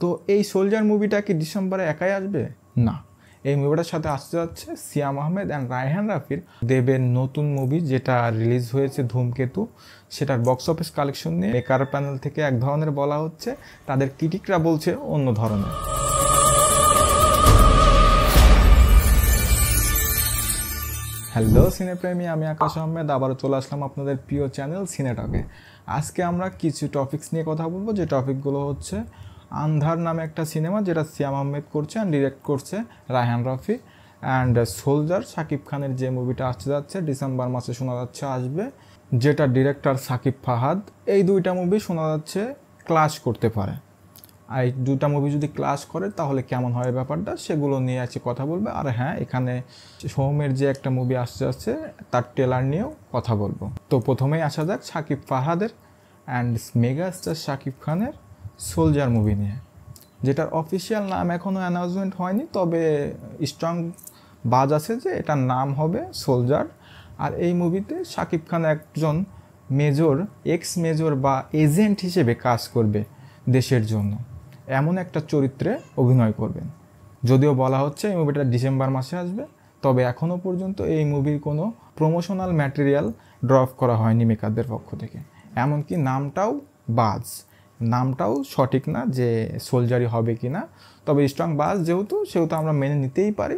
তো এই সোলজার মুভিটা কি ডিসেম্বরে একাই আসবে? না, এই মুভিটার সাথে আসতে যাচ্ছে সিয়াম আহমেদ অ্যান্ড রায়হান রাফির দেবের নতুন মুভি যেটা রিলিজ হয়েছে ধূমকেতু। সেটার বক্স অফিস কালেকশন নিয়ে মেকার প্যানেল থেকে এক ধরনের বলা হচ্ছে, তাদের ক্রিটিকরা বলছে অন্য ধরনের। হ্যালো সিনেপ্রেমী, আমি আকাশ আহমেদ আবারও চলে আসলাম আপনাদের প্রিয় চ্যানেল সিনেটকে। আজকে আমরা কিছু টপিকস নিয়ে কথা বলবো, যে টপিকগুলো হচ্ছে আন্ধার নামে একটা সিনেমা যেটা সিয়াম আহমেদ করছে অ্যান্ড ডিরেক্ট করছে রায়হান রাফি, অ্যান্ড সোলজার শাকিব খানের যে মুভিটা আসতে যাচ্ছে ডিসেম্বর মাসে শোনা যাচ্ছে আসবে, যেটা ডিরেক্টর সাকিব ফাহাদ। এই দুইটা মুভি শোনা যাচ্ছে ক্লাশ করতে পারে। আর এই দুটা মুভি যদি ক্লাশ করে তাহলে কেমন হয় ব্যাপারটা, সেগুলো নিয়ে আছে কথা বলবে। আর হ্যাঁ, এখানে সোহমের যে একটা মুভি আসতে যাচ্ছে তার ট্রেলার নিয়েও কথা বলবো। তো প্রথমেই আসা যাক সাকিব ফাহাদের অ্যান্ড মেগা স্টার শাকিব খানের সোলজার মুভি নিয়ে, যেটার অফিসিয়াল নাম এখনও অ্যানাউন্সমেন্ট হয়নি, তবে স্ট্রং বাজ আছে যে এটার নাম হবে সোলজার। আর এই মুভিতে শাকিব খান একজন মেজর, এক্স মেজর বা এজেন্ট হিসেবে কাজ করবে দেশের জন্য, এমন একটা চরিত্রে অভিনয় করবেন। যদিও বলা হচ্ছে এই মুভিটা ডিসেম্বর মাসে আসবে, তবে এখনও পর্যন্ত এই মুভির কোনো প্রমোশনাল ম্যাটেরিয়াল ড্রপ করা হয়নি মেকারদের পক্ষ থেকে। এমনকি নামটাও বাজ, নামটাও সঠিক না যে সোলজারই হবে কি না, তবে স্ট্রং বাজ সেহেতু আমরা মেনে নিতেই পারি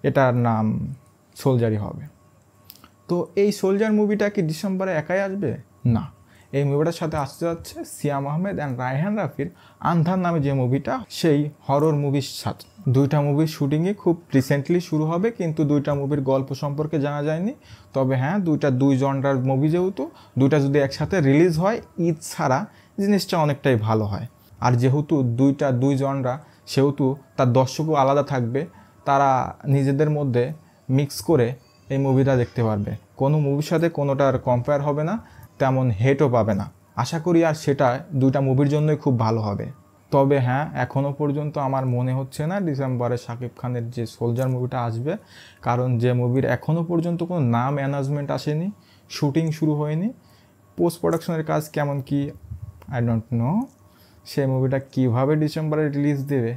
এটার নাম সোলজারই হবে। তো এই সোলজার মুভিটা কি ডিসেম্বরে একাই আসবে? না, এই মুভিটার সাথে আসতে যাচ্ছে সিয়াম আহমেদ অ্যান্ড রায়হান রাফির আন্ধার নামে যে মুভিটা, সেই হরর মুভির সাথে। দুইটা মুভির শুটিংই খুব রিসেন্টলি শুরু হবে, কিন্তু দুইটা মুভির গল্প সম্পর্কে জানা যায়নি। তবে হ্যাঁ, দুই জনরার মুভি যেহেতু, দুইটা যদি একসাথে রিলিজ হয় ঈদ ছাড়া, জিনিসটা অনেকটাই ভালো হয়। আর যেহেতু দুই জনরা, সেহেতু তার দর্শকও আলাদা থাকবে, তারা নিজেদের মধ্যে মিক্স করে এই মুভিটা দেখতে পারবে। কোনো মুভির সাথে কোনোটার কম্পেয়ার হবে না, তেমন হেটও পাবে না। আশা করি আর সেটা দুইটা মুভির জন্যই খুব ভালো হবে। তবে হ্যাঁ, এখনও পর্যন্ত আমার মনে হচ্ছে না ডিসেম্বরে শাকিব খানের যে সোলজার মুভিটা আসবে, কারণ যে মুভির এখনও পর্যন্ত কোনো নাম অ্যানাউন্সমেন্ট আসেনি, শুটিং শুরু হয়নি, পোস্ট প্রোডাকশনের কাজ কেমন কি আই ডোন্ট নো, সেই মুভিটা কীভাবে ডিসেম্বরে রিলিজ দেবে।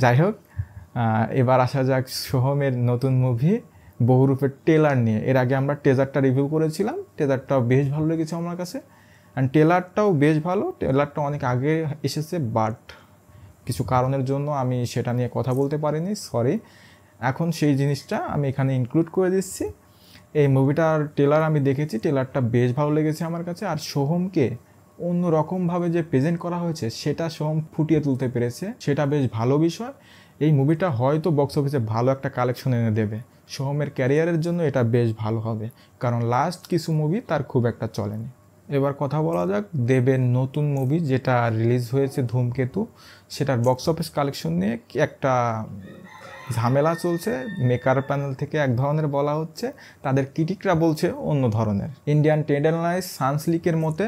যাই হোক, এবার আসা যাক সোহমের নতুন মুভি বহুরূপের ট্রেলার নিয়ে। এর আগে আমরা টিজারটা রিভিউ করেছিলাম, টিজারটাও বেশ ভালো লেগেছে আমার কাছে, অ্যান্ড ট্রেলারটাও বেশ ভালো। ট্রেলারটা অনেক আগে এসেছে, বাট কিছু কারণের জন্য আমি সেটা নিয়ে কথা বলতে পারিনি, সরি। এখন সেই জিনিসটা আমি এখানে ইনক্লুড করে দিচ্ছি। এই মুভিটার ট্রেলার আমি দেখেছি, ট্রেলারটা বেশ ভালো লেগেছে আমার কাছে। আর সোহমকে অন্য রকমভাবে যে প্রেজেন্ট করা হয়েছে সেটা সোহম ফুটিয়ে তুলতে পেরেছে, সেটা বেশ ভালো বিষয়। এই মুভিটা হয়তো বক্স অফিসে ভালো একটা কালেকশন এনে দেবে। সোহমের ক্যারিয়ারের জন্য এটা বেশ ভালো হবে, কারণ লাস্ট কিছু মুভি তার খুব একটা চলেনি। এবার কথা বলা যাক দেবের নতুন মুভি যেটা রিলিজ হয়েছে ধূমকেতু, সেটার বক্স অফিস কালেকশন নিয়ে একটা ঝামেলা চলছে। মেকার প্যানেল থেকে এক ধরনের বলা হচ্ছে, তাদের ক্রিটিকরা বলছে অন্য ধরনের। ইন্ডিয়ান ট্রেড অ্যানালাইজ সানসলিকের মতে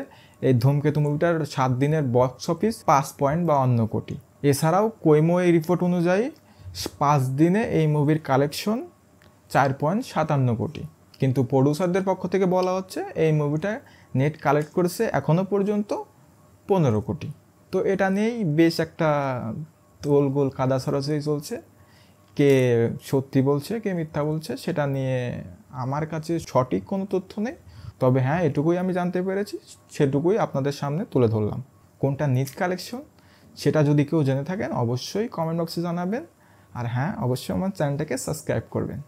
এই ধূমকেতু মুভিটার 7 দিনের বক্স অফিস 5.52 কোটি। এছাড়াও কৈমো এই রিপোর্ট অনুযায়ী 5 দিনে এই মুভির কালেকশন 4.57 কোটি। কিন্তু প্রডিউসারদের পক্ষ থেকে বলা হচ্ছে এই মুভিটা নেট কালেক্ট করেছে এখনও পর্যন্ত 15 কোটি। তো এটা নিয়েই বেশ একটা তোলগোল কাদা ছড়াছড়ি চলছে, কে সত্যি বলছে কে মিথ্যা বলছে সেটা নিয়ে আমার কাছে সঠিক কোনো তথ্য নেই। তবে হ্যাঁ, এটুকুই আমি জানতে পেরেছি, সেটুকুই আপনাদের সামনে তুলে ধরলাম। কোনটা নিজ কালেকশন সেটা যদি কেউ জেনে থাকেন অবশ্যই কমেন্ট বক্সে জানাবেন। আর হ্যাঁ, অবশ্যই আমার চ্যানেলটাকে সাবস্ক্রাইব করবেন।